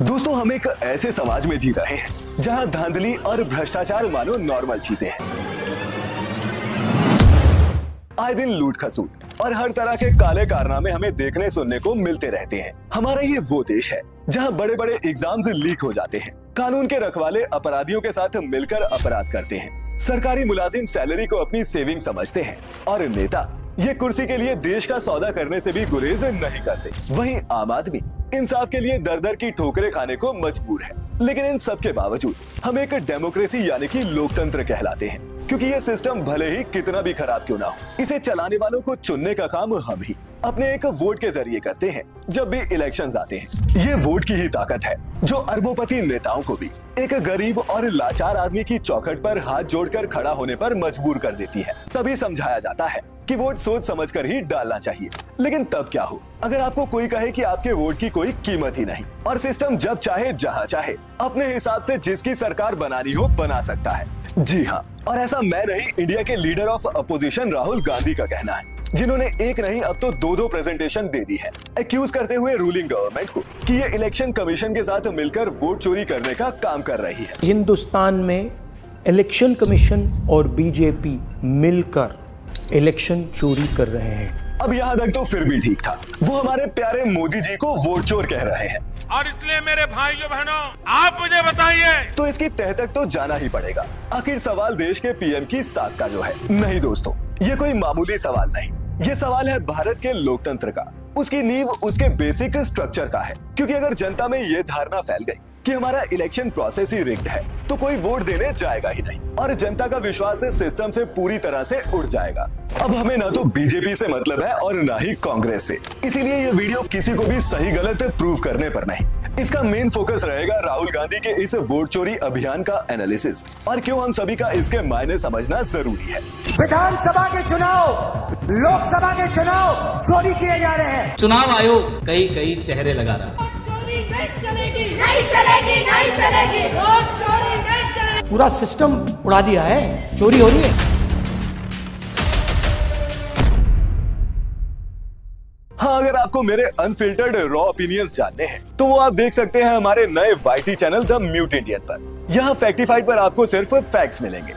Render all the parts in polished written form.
दोस्तों, हम एक ऐसे समाज में जी रहे हैं जहां धांधली और भ्रष्टाचार मानो नॉर्मल चीजें हैं। आए दिन लूट खसूट और हर तरह के काले कारनामे हमें देखने सुनने को मिलते रहते हैं। हमारा ये वो देश है जहां बड़े बड़े एग्जाम्स लीक हो जाते हैं, कानून के रखवाले अपराधियों के साथ मिलकर अपराध करते हैं, सरकारी मुलाजिम सैलरी को अपनी सेविंग समझते हैं और नेता ये कुर्सी के लिए देश का सौदा करने से भी गुरेज नहीं करते। वहीं आम आदमी इंसाफ के लिए दर दर की ठोकरें खाने को मजबूर है। लेकिन इन सब के बावजूद हम एक डेमोक्रेसी यानी कि लोकतंत्र कहलाते हैं, क्योंकि ये सिस्टम भले ही कितना भी खराब क्यों ना हो, इसे चलाने वालों को चुनने का काम हम ही अपने एक वोट के जरिए करते हैं। जब भी इलेक्शंस आते हैं, ये वोट की ही ताकत है जो अरबोंपति नेताओं को भी एक गरीब और लाचार आदमी की चौखट पर हाथ जोड़कर खड़ा होने पर मजबूर कर देती है। तभी समझाया जाता है कि वोट सोच समझकर ही डालना चाहिए। लेकिन तब क्या हो अगर आपको कोई कहे कि आपके वोट की कोई कीमत ही नहीं और सिस्टम जब चाहे जहां चाहे अपने हिसाब से जिसकी सरकार बनानी हो बना सकता है। जी हाँ, और ऐसा मैं नहीं, इंडिया के leader of opposition Rahul Gandhi का कहना है, जिन्होंने एक नहीं अब तो दो प्रेजेंटेशन दे दी है, एक्यूज करते हुए रूलिंग गवर्नमेंट को कि ये इलेक्शन कमीशन के साथ मिलकर वोट चोरी करने का काम कर रही है। हिंदुस्तान में इलेक्शन कमीशन और बीजेपी मिलकर इलेक्शन चोरी कर रहे हैं। अब यहाँ तक तो फिर भी ठीक था, वो हमारे प्यारे मोदी जी को वोट चोर कह रहे हैं, और इसलिए मेरे भाइयों बहनों, आप मुझे बताइए, तो इसकी तह तक तो जाना ही पड़ेगा। आखिर सवाल देश के पीएम की साख का जो है। नहीं दोस्तों, ये कोई मामूली सवाल नहीं, ये सवाल है भारत के लोकतंत्र का, उसकी नींव उसके बेसिक स्ट्रक्चर का है। क्योंकि अगर जनता में ये धारणा फैल गई कि हमारा इलेक्शन प्रोसेस ही रिग्ड है, तो कोई वोट देने जाएगा ही नहीं और जनता का विश्वास सिस्टम से पूरी तरह से उड़ जाएगा। अब हमें ना तो बीजेपी से मतलब है और ना ही कांग्रेस से, इसीलिए ये वीडियो किसी को भी सही गलत प्रूव करने पर नहीं, इसका मेन फोकस रहेगा राहुल गांधी के इस वोट चोरी अभियान का एनालिसिस और क्यों हम सभी का इसके मायने समझना जरूरी है। विधानसभा के चुनाव, लोकसभा के चुनाव चोरी किए जा रहे हैं। चुनाव आयोग कई चेहरे लगा रहा है। नहीं चलेगी, वोट चोरी नहीं चलेगी। पूरा सिस्टम उड़ा दिया है, चोरी हो रही है। हाँ, अगर आपको मेरे अनफिल्टर्ड रॉ ओपिनियंस जानने हैं तो वो आप देख सकते हैं हमारे नए YT channel the Mute Indian पर। यहाँ फैक्टिफाइड पर आपको सिर्फ फैक्ट्स मिलेंगे।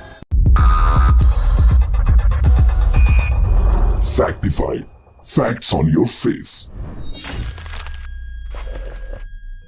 Factified. Facts on your face.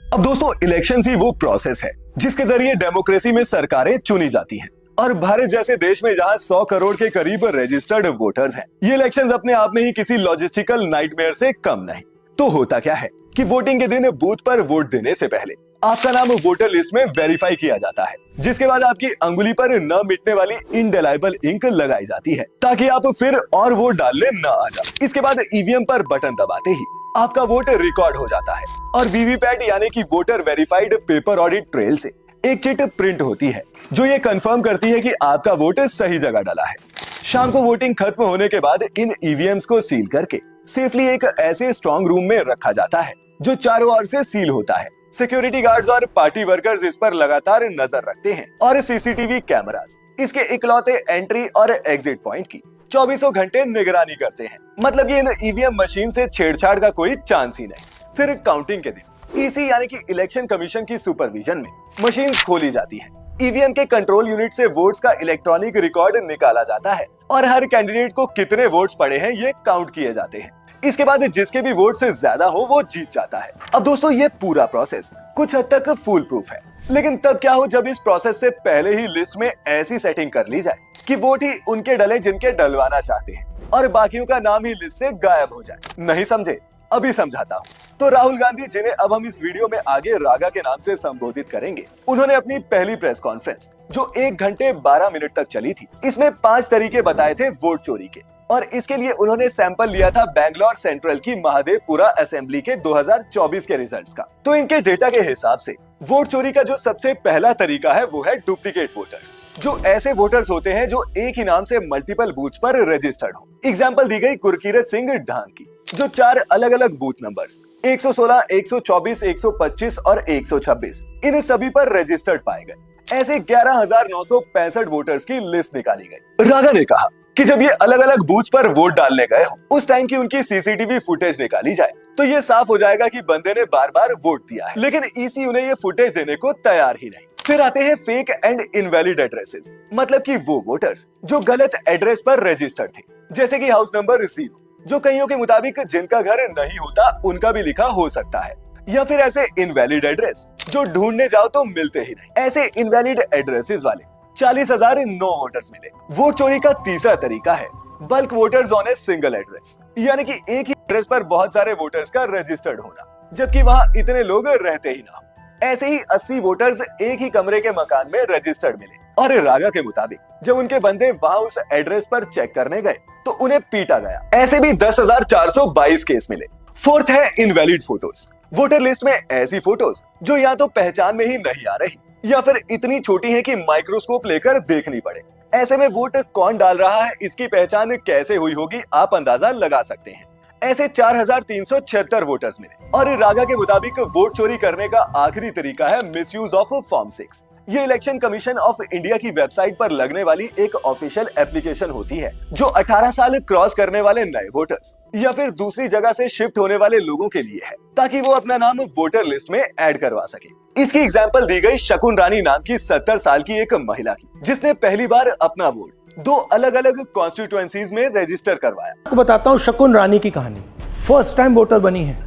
अब दोस्तों, इलेक्शन ही वो प्रोसेस है जिसके जरिए डेमोक्रेसी में सरकारें चुनी जाती हैं। और भारत जैसे देश में जहां 100 करोड़ के करीब रजिस्टर्ड वोटर्स हैं, ये इलेक्शंस अपने आप में ही किसी लॉजिस्टिकल नाइटमेयर से कम नहीं। तो होता क्या है कि वोटिंग के दिन बूथ पर वोट देने से पहले आपका नाम वोटर लिस्ट में वेरीफाई किया जाता है, जिसके बाद आपकी अंगुली पर न मिटने वाली इनडेलाइबल इंक लगाई जाती है ताकि आप फिर और वोट डालने न आ जाए। इसके बाद ईवीएम पर बटन दबाते ही आपका वोट रिकॉर्ड हो जाता है और वीवीपैट यानी कि voter verified paper audit trail से एक चिट प्रिंट होती है जो ये कंफर्म करती है कि आपका वोट सही जगह डाला है। शाम को वोटिंग खत्म होने के बाद इन ईवीएम्स को सील करके सेफली एक ऐसे स्ट्रॉन्ग रूम में रखा जाता है जो चारों ओर से सील होता है। सिक्योरिटी गार्ड्स और पार्टी वर्कर्स इस पर लगातार नजर रखते हैं और सीसीटीवी कैमरास इसके इकलौते एंट्री और एग्जिट पॉइंट की 24 घंटे निगरानी करते हैं। मतलब ये इन ईवीएम मशीन से छेड़छाड़ का कोई चांस ही नहीं। फिर काउंटिंग के दिन ईसी यानी कि इलेक्शन कमीशन की सुपरविजन में मशीन खोली जाती है। ईवीएम के कंट्रोल यूनिट से वोट्स का इलेक्ट्रॉनिक रिकॉर्ड निकाला जाता है और हर कैंडिडेट को कितने वोट्स पड़े हैं ये काउंट किए जाते हैं। इसके बाद जिसके भी वोट से ज्यादा हो वो जीत जाता है। अब दोस्तों, ये पूरा प्रोसेस कुछ हद तक फूल प्रूफ है, लेकिन तब क्या हो जब इस प्रोसेस से पहले ही लिस्ट में ऐसी सेटिंग कर ली जाए कि वोट ही उनके डले जिनके डलवाना चाहते हैं और बाकियों का नाम ही लिस्ट से गायब हो जाए। नहीं समझे? अभी समझाता हूँ। तो राहुल गांधी, जिन्हें अब हम इस वीडियो में आगे रागा के नाम से संबोधित करेंगे, उन्होंने अपनी पहली प्रेस कॉन्फ्रेंस जो 1 घंटे 12 मिनट तक चली थी, इसमें 5 तरीके बताए थे वोट चोरी के और इसके लिए उन्होंने सैंपल लिया था बैंगलोर सेंट्रल की महादेवपुरा असेंबली के 2024 के रिजल्ट्स का। तो इनके डेटा के हिसाब से वोट चोरी का जो सबसे पहला तरीका है वो है डुप्लीकेट वोटर्स, जो ऐसे वोटर्स होते हैं जो एक ही नाम से मल्टीपल बूथ पर रजिस्टर्ड हो। एग्जाम्पल दी गई गुरकीरत सिंह ढांग की, जो 4 अलग अलग बूथ नंबर्स 116, 124, 125 और 126 इन सभी पर रजिस्टर्ड पाए गए। ऐसे 11,965 वोटर्स की लिस्ट निकाली गई। रागा ने कहा कि जब ये अलग अलग बूथ पर वोट डालने गए हो उस टाइम की उनकी सीसीटीवी फुटेज निकाली जाए तो ये साफ हो जाएगा कि बंदे ने बार बार वोट दिया है, लेकिन ईसी उन्हें ये फुटेज देने को तैयार ही नहीं। फिर आते हैं फेक एंड इनवैलिड एड्रेसेस, मतलब कि वो वोटर्स जो गलत एड्रेस पर रजिस्टर्ड थे, जैसे कि हाउस नंबर रिसीव, जो कईयों के मुताबिक जिनका घर नहीं होता उनका भी लिखा हो सकता है, या फिर ऐसे इनवैलिड एड्रेस जो ढूंढने जाओ तो मिलते ही नहीं। ऐसे इनवैलिड एड्रेसेस वाले 40,009 वोटर्स मिले। वोट चोरी का तीसरा तरीका है bulk voters on a single address, यानी कि एक ही एड्रेस पर बहुत सारे वोटर्स का रजिस्टर्ड होना, जबकि वहाँ इतने लोग रहते ही ना हो। ऐसे ही 80 वोटर्स एक ही कमरे के मकान में रजिस्टर्ड मिले, और रागा के मुताबिक जब उनके बंदे वहां उस एड्रेस पर चेक करने गए तो उन्हें पीटा गया। ऐसे भी 10,422 केस मिले। फोर्थ है इनवैलिड फोटोज, वोटर लिस्ट में ऐसी फोटोज जो या तो पहचान में ही नहीं आ रही या फिर इतनी छोटी है कि माइक्रोस्कोप लेकर देखनी पड़े। ऐसे में वोट कौन डाल रहा है इसकी पहचान कैसे हुई होगी आप अंदाजा लगा सकते हैं। ऐसे 4,376 वोटर्स मिले। और रागा के मुताबिक वोट चोरी करने का आखिरी तरीका है मिसयूज ऑफ फॉर्म 6। ये इलेक्शन कमीशन ऑफ इंडिया की वेबसाइट पर लगने वाली एक ऑफिशियल एप्लीकेशन होती है जो 18 साल क्रॉस करने वाले नए वोटर्स या फिर दूसरी जगह से शिफ्ट होने वाले लोगों के लिए है, ताकि वो अपना नाम वोटर लिस्ट में ऐड करवा सके। इसकी एग्जाम्पल दी गई शकुन रानी नाम की 70 साल की एक महिला की, जिसने पहली बार अपना वोट 2 अलग अलग कॉन्स्टिट्यूएंसीज में रजिस्टर करवाया। आपको बताता हूं शकुन रानी की कहानी। फर्स्ट टाइम वोटर बनी है,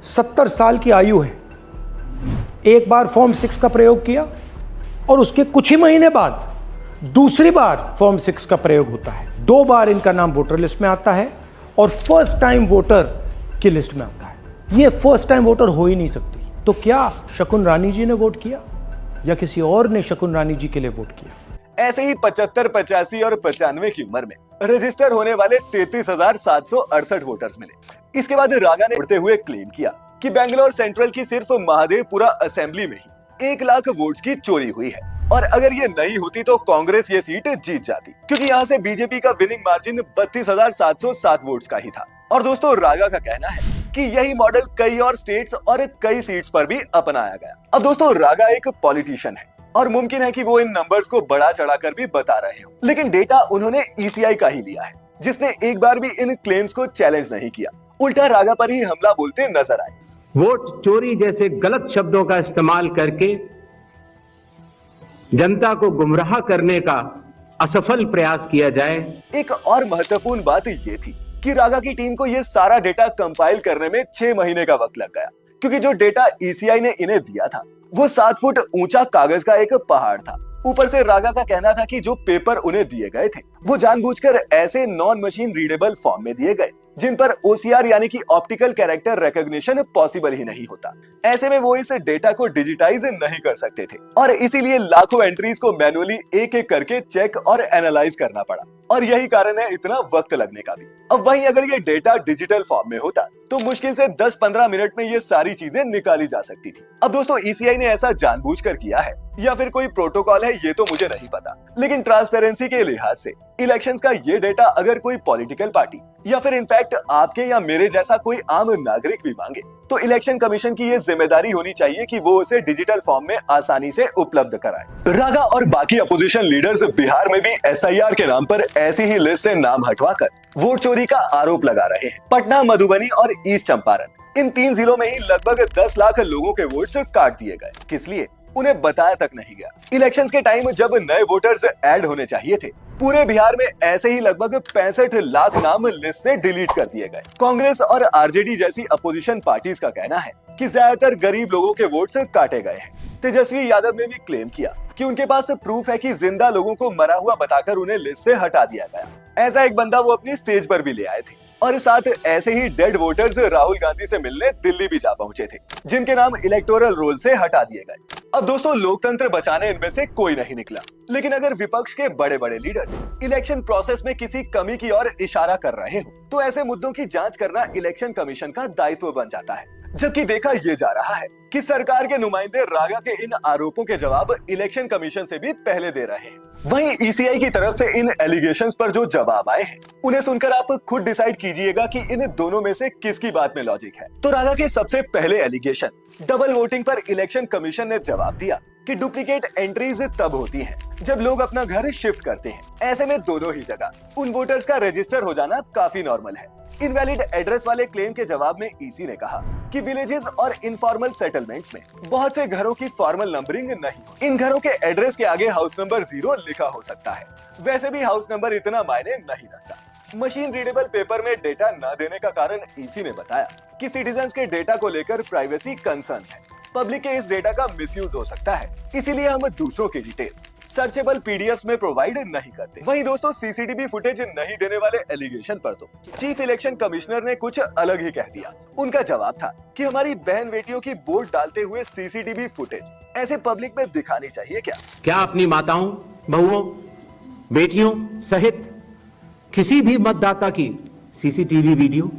70 साल की आयु है। एक बार फॉर्म 6 का प्रयोग किया और उसके कुछ ही महीने बाद दूसरी बार फॉर्म 6 का प्रयोग होता है। 2 बार इनका नाम वोटर लिस्ट में आता है और फर्स्ट टाइम वोटर की लिस्ट में आता है। ये फर्स्ट टाइम वोटर हो ही नहीं सकती। तो क्या शकुन रानी जी ने वोट किया या किसी और ने शकुन रानी जी के लिए वोट किया? ऐसे ही 75, 85 और 95 की उम्र में रजिस्टर होने वाले 33,768 वोटर्स मिले। इसके बाद रागा ने उड़ते हुए क्लेम किया कि बेंगलोर सेंट्रल की सिर्फ महादेवपुरा असेंबली में ही 1 लाख वोट्स की चोरी हुई है, और अगर ये नहीं होती तो कांग्रेस ये सीट जीत जाती, क्योंकि यहाँ से बीजेपी का विनिंग मार्जिन 32,707 वोट्स का ही था। और दोस्तों रागा का कहना है कि यही मॉडल कई और स्टेट्स और कई सीट्स पर भी अपनाया गया। अब दोस्तों रागा एक पॉलिटिशियन है और मुमकिन है कि वो इन नंबर्स को बढ़ा चढ़ाकर भी बता रहे हो, लेकिन डेटा उन्होंने ईसीआई का ही लिया है, जिसने एक बार भी इन क्लेम्स को चैलेंज नहीं किया, उल्टा रागा पर ही हमला बोलते नजर आए। वोट चोरी जैसे गलत शब्दों का इस्तेमाल करके जनता को गुमराह करने का असफल प्रयास किया जाए। एक और महत्वपूर्ण बात ये थी कि रागा की टीम को ये सारा डेटा कंपाइल करने में 6 महीने का वक्त लग गया, क्योंकि जो डेटा ईसीआई ने इन्हें दिया था वो 7 फुट ऊंचा कागज का एक पहाड़ था। ऊपर से रागा का कहना था कि जो पेपर उन्हें दिए गए थे वो जानबूझकर ऐसे नॉन मशीन रीडेबल फॉर्म में दिए गए जिन पर ओसीआर यानी कि ऑप्टिकल कैरेक्टर रिकॉग्निशन पॉसिबल ही नहीं होता। ऐसे में वो इस डेटा को डिजिटाइज नहीं कर सकते थे और इसीलिए लाखों एंट्रीज को मैनुअली एक एक करके चेक और एनालाइज करना पड़ा, और यही कारण है इतना वक्त लगने का भी। अब वहीं अगर ये डेटा डिजिटल फॉर्म में होता तो मुश्किल से 10-15 मिनट में ये सारी चीजें निकाली जा सकती थी। अब दोस्तों ईसीआई ने ऐसा जानबूझकर किया है या फिर कोई प्रोटोकॉल है ये तो मुझे नहीं पता, लेकिन ट्रांसपेरेंसी के लिहाज से इलेक्शंस का ये डेटा अगर कोई पॉलिटिकल पार्टी या फिर इनफैक्ट आपके या मेरे जैसा कोई आम नागरिक भी मांगे तो इलेक्शन कमीशन की ये जिम्मेदारी होनी चाहिए कि वो उसे डिजिटल फॉर्म में आसानी से उपलब्ध कराए। रागा और बाकी अपोजिशन लीडर्स बिहार में भी एसआईआर के नाम पर ऐसी ही लिस्ट से नाम हटवाकर वोट चोरी का आरोप लगा रहे हैं। पटना, मधुबनी और ईस्ट चंपारण, इन 3 जिलों में ही लगभग 10 लाख लोगों के वोट्स काट दिए गए। किस लिए? उन्हें बताया तक नहीं गया। इलेक्शंस के टाइम जब नए वोटर्स ऐड होने चाहिए थे, पूरे बिहार में ऐसे ही लगभग 65 लाख नाम लिस्ट से डिलीट कर दिए गए। कांग्रेस और आरजेडी जैसी अपोजिशन पार्टीज का कहना है कि ज्यादातर गरीब लोगों के वोट्स काटे गए हैं। तेजस्वी यादव ने भी क्लेम किया कि उनके पास प्रूफ है कि जिंदा लोगों को मरा हुआ बताकर उन्हें लिस्ट से हटा दिया गया। ऐसा एक बंदा वो अपनी स्टेज पर भी ले आए थे, और साथ ऐसे ही डेड वोटर्स राहुल गांधी से मिलने दिल्ली भी जा पहुंचे थे, जिनके नाम इलेक्टोरल रोल से हटा दिए गए। अब दोस्तों लोकतंत्र बचाने इनमें से कोई नहीं निकला, लेकिन अगर विपक्ष के बड़े बड़े लीडर्स इलेक्शन प्रोसेस में किसी कमी की ओर इशारा कर रहे हो तो ऐसे मुद्दों की जांच करना इलेक्शन कमीशन का दायित्व बन जाता है। जबकि देखा ये जा रहा है कि सरकार के नुमाइंदे रागा के इन आरोपों के जवाब इलेक्शन कमीशन से भी पहले दे रहे हैं। वहीं ईसीआई की तरफ से इन एलिगेशंस पर जो जवाब आए हैं उन्हें सुनकर आप खुद डिसाइड कीजिएगा कि इन दोनों में से किसकी बात में लॉजिक है। तो रागा के सबसे पहले एलिगेशन डबल वोटिंग पर इलेक्शन कमीशन ने जवाब दिया कि डुप्लीकेट एंट्रीज तब होती हैं जब लोग अपना घर शिफ्ट करते हैं। ऐसे में दोनों ही जगह उन वोटर्स का रजिस्टर हो जाना काफी नॉर्मल है। इनवैलिड एड्रेस वाले क्लेम के जवाब में ईसी ने कहा कि विलेजेस और इनफॉर्मल सेटलमेंट्स में बहुत से घरों की फॉर्मल नंबरिंग नहीं होती। इन घरों के एड्रेस के आगे हाउस नंबर 0 लिखा हो सकता है। वैसे भी हाउस नंबर इतना मायने नहीं रखता। मशीन रीडेबल पेपर में डेटा न देने का कारण ईसी ने बताया कि सिटीजन्स के डेटा को लेकर प्राइवेसी कंसर्न्स है। पब्लिक के इस डेटा का मिसयूज हो सकता है, इसीलिए हम दूसरों की डिटेल्स सर्चेबल पीडीएफ्स में प्रोवाइड नहीं करते। वहीं दोस्तों सीसीटीवी फुटेज नहीं देने वाले एलिगेशन पर तो चीफ इलेक्शन कमिश्नर ने कुछ अलग ही कह दिया। उनका जवाब था कि हमारी बहन बेटियों की वोट डालते हुए सीसीटीवी फुटेज ऐसे पब्लिक में दिखानी चाहिए क्या अपनी माताओं, बहुओं, बेटियों सहित किसी भी मतदाता की सीसीटीवी वीडियो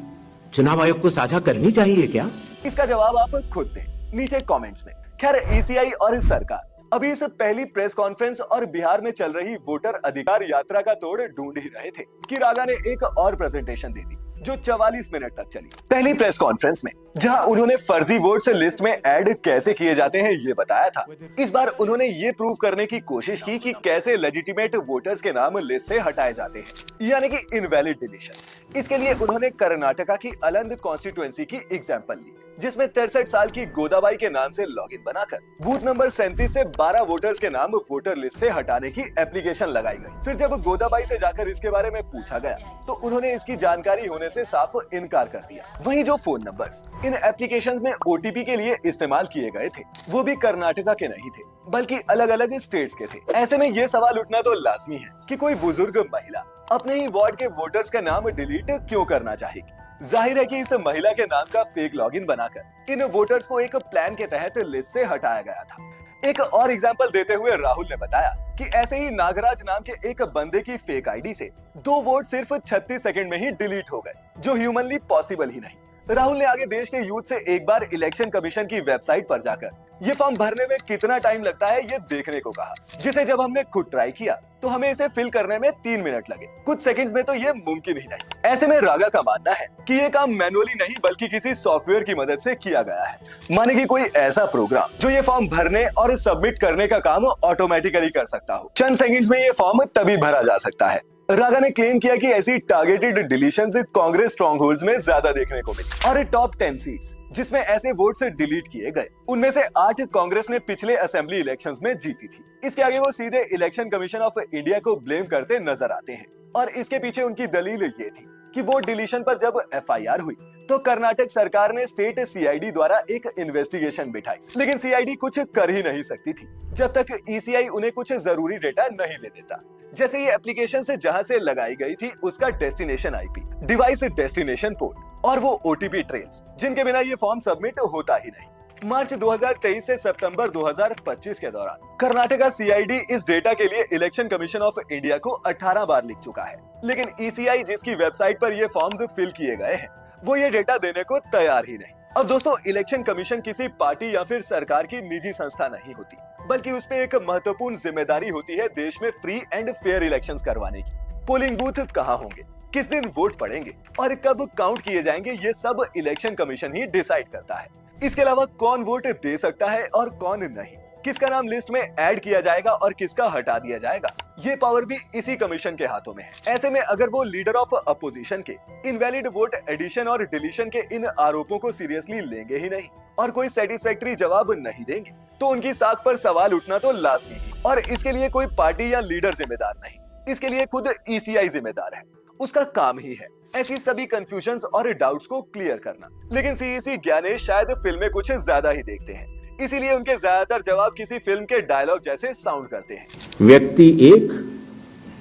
चुनाव आयोग को साझा करनी चाहिए क्या? इसका जवाब आप खुद दें नीचे कमेंट्स में। खैर ईसीआई और सरकार अभी इस पहली प्रेस कॉन्फ्रेंस और बिहार में चल रही वोटर अधिकार यात्रा का तोड़ ढूंढ ही रहे थे कि रागा ने एक और प्रेजेंटेशन दे दी जो 44 मिनट तक चली। पहली प्रेस कॉन्फ्रेंस में जहां उन्होंने फर्जी वोट्स लिस्ट में ऐड कैसे किए जाते हैं ये बताया था, इस बार उन्होंने ये प्रूव करने की कोशिश की कि कैसे लेजिटिमेट वोटर्स के नाम लिस्ट से हटाए जाते हैं, यानी कि इनवैलिड डिलीशन। इसके लिए उन्होंने कर्नाटका की अलंद कॉन्स्टिट्यूएंसी की एग्जाम्पल ली जिसमें 63 साल की गोदाबाई के नाम से लॉगिन बनाकर बूथ नंबर 37 से 12 वोटर्स के नाम वोटर लिस्ट से हटाने की एप्लीकेशन लगाई गई। फिर जब गोदाबाई से जाकर इसके बारे में पूछा गया तो उन्होंने इसकी जानकारी होने से साफ इनकार कर दिया। वहीं जो फोन नंबर्स इन एप्लीकेशंस में ओटीपी के लिए इस्तेमाल किए गए थे वो भी कर्नाटका के नहीं थे बल्कि अलग अलग स्टेट्स के थे। ऐसे में ये सवाल उठना तो लाजमी है कि कोई बुजुर्ग महिला अपने ही वार्ड के वोटर्स का नाम डिलीट क्यों करना चाहेगी। जाहिर है कि इस महिला के नाम का फेक लॉगिन बनाकर इन वोटर्स को एक प्लान के तहत लिस्ट से हटाया गया था। एक और एग्जांपल देते हुए राहुल ने बताया कि ऐसे ही नागराज नाम के एक बंदे की फेक आईडी से 2 वोट सिर्फ 36 सेकंड में ही डिलीट हो गए, जो ह्यूमनली पॉसिबल ही नहीं। राहुल ने आगे देश के यूथ से एक बार इलेक्शन कमीशन की वेबसाइट पर जाकर ये फॉर्म भरने में कितना टाइम लगता है ये देखने को कहा, जिसे जब हमने खुद ट्राई किया तो हमें इसे फिल करने में 3 मिनट लगे। कुछ सेकंड्स में तो ये मुमकिन ही नहीं। ऐसे में रागा का मानना है कि ये काम मैनुअली नहीं बल्कि किसी सॉफ्टवेयर की मदद से किया गया है, माने कि कोई ऐसा प्रोग्राम जो ये फॉर्म भरने और सबमिट करने का काम ऑटोमेटिकली कर सकता हो। चंद सेकंड्स में ये फॉर्म तभी भरा जा सकता है। रागा ने क्लेम किया कि ऐसी टारगेटेड डिलीशंस कांग्रेस स्ट्रॉन्गहोल्ड्स में ज्यादा देखने को मिली और टॉप 10 सीट्स जिसमें ऐसे वोट्स डिलीट किए गए उनमें से 8 कांग्रेस ने पिछले असेंबली इलेक्शंस में जीती थी। इसके आगे वो सीधे इलेक्शन कमीशन ऑफ इंडिया को ब्लेम करते नजर आते हैं और इसके पीछे उनकी दलील ये थी कि वोट डिलीशन पर जब एफआईआर हुई तो कर्नाटक सरकार ने स्टेट सीआईडी द्वारा एक इन्वेस्टिगेशन बिठाई, लेकिन सीआईडी कुछ कर ही नहीं सकती थी जब तक ईसीआई उन्हें कुछ जरूरी डेटा नहीं दे देता, जैसे ये एप्लीकेशन से जहां से लगाई गई थी उसका destination IP, device destination port और वो ओटीपी ट्रेल्स जिनके बिना ये फॉर्म सबमिट होता ही नहीं। मार्च 2023 से सितंबर 2025 के दौरान कर्नाटका सीआईडी इस डेटा के लिए इलेक्शन कमीशन ऑफ इंडिया को 18 बार लिख चुका है, लेकिन ईसीआई जिसकी वेबसाइट पर ये फॉर्म्स फिल किए गए हैं वो ये डेटा देने को तैयार ही नहीं। अब दोस्तों इलेक्शन कमीशन किसी पार्टी या फिर सरकार की निजी संस्था नहीं होती, बल्कि उस पे एक महत्वपूर्ण जिम्मेदारी होती है देश में फ्री एंड फेयर इलेक्शंस करवाने की। पोलिंग बूथ कहाँ होंगे, किस दिन वोट पड़ेंगे और कब काउंट किए जाएंगे ये सब इलेक्शन कमीशन ही डिसाइड करता है। इसके अलावा कौन वोट दे सकता है और कौन नहीं, किसका नाम लिस्ट में ऐड किया जाएगा और किसका हटा दिया जाएगा, ये पावर भी इसी कमीशन के हाथों में है। ऐसे में अगर वो लीडर ऑफ अपोजिशन के इनवैलिड वोट एडिशन और डिलीशन के इन आरोपों को सीरियसली लेंगे ही नहीं और कोई सेटिस्फैक्टरी जवाब नहीं देंगे तो उनकी साख पर सवाल उठना तो लाजमी है। और इसके लिए कोई पार्टी या लीडर जिम्मेदार नहीं, इसके लिए खुद ईसीआई जिम्मेदार है। उसका काम ही है ऐसी सभी कंफ्यूजन्स और डाउट्स को क्लियर करना। लेकिन सीईसी ज्ञानेश शायद फिल्में कुछ ज्यादा ही देखते हैं, इसीलिए उनके ज्यादातर जवाब किसी फिल्म के डायलॉग जैसे साउंड करते हैं। व्यक्ति एक,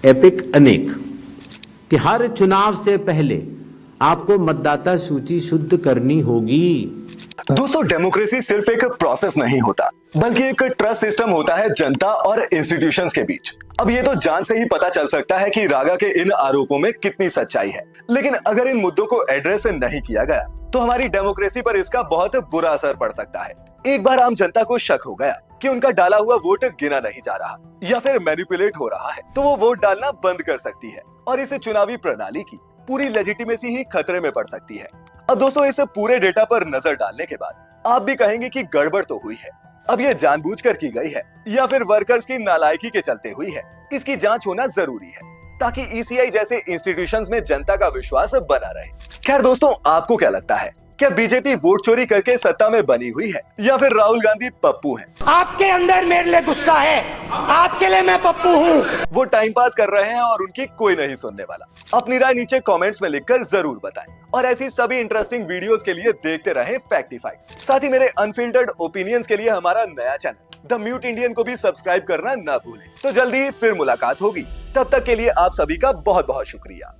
एपिक अनेक, कि हर चुनाव से पहले आपको मतदाता सूची शुद्ध करनी होगी। दोस्तों डेमोक्रेसी सिर्फ एक प्रोसेस नहीं होता बल्कि एक ट्रस्ट सिस्टम होता है जनता और इंस्टीट्यूशंस के बीच। अब ये तो जान से ही पता चल सकता है कि रागा के इन आरोपों में कितनी सच्चाई है, लेकिन अगर इन मुद्दों को एड्रेस नहीं किया गया तो हमारी डेमोक्रेसी पर इसका बहुत बुरा असर पड़ सकता है। एक बार आम जनता को शक हो गया कि उनका डाला हुआ वोट गिना नहीं जा रहा या फिर मैनिपुलेट हो रहा है तो वो वोट डालना बंद कर सकती है और इस चुनावी प्रणाली की पूरी लेजिटिमेसी ही खतरे में पड़ सकती है। अब दोस्तों इस पूरे डेटा पर नजर डालने के बाद आप भी कहेंगे कि गड़बड़ तो हुई है, अब ये जानबूझकर की गई है या फिर वर्कर्स की नालायकी के चलते हुई है। इसकी जांच होना जरूरी है ताकि ईसीआई जैसे इंस्टीट्यूशंस में जनता का विश्वास बना रहे। खैर दोस्तों, आपको क्या लगता है, क्या बीजेपी वोट चोरी करके सत्ता में बनी हुई है या फिर राहुल गांधी पप्पू हैं? आपके अंदर मेरे लिए गुस्सा है, आपके लिए मैं पप्पू हूँ। वो टाइम पास कर रहे हैं और उनकी कोई नहीं सुनने वाला। अपनी राय नीचे कमेंट्स में लिखकर जरूर बताएं और ऐसी सभी इंटरेस्टिंग वीडियोस के लिए देखते रहें फैक्टिफाई। साथ ही मेरे अनफिल्टर्ड ओपिनियंस के लिए हमारा नया चैनल द म्यूट इंडियन को भी सब्सक्राइब करना ना भूलें। तो जल्दी ही फिर मुलाकात होगी, तब तक के लिए आप सभी का बहुत बहुत शुक्रिया।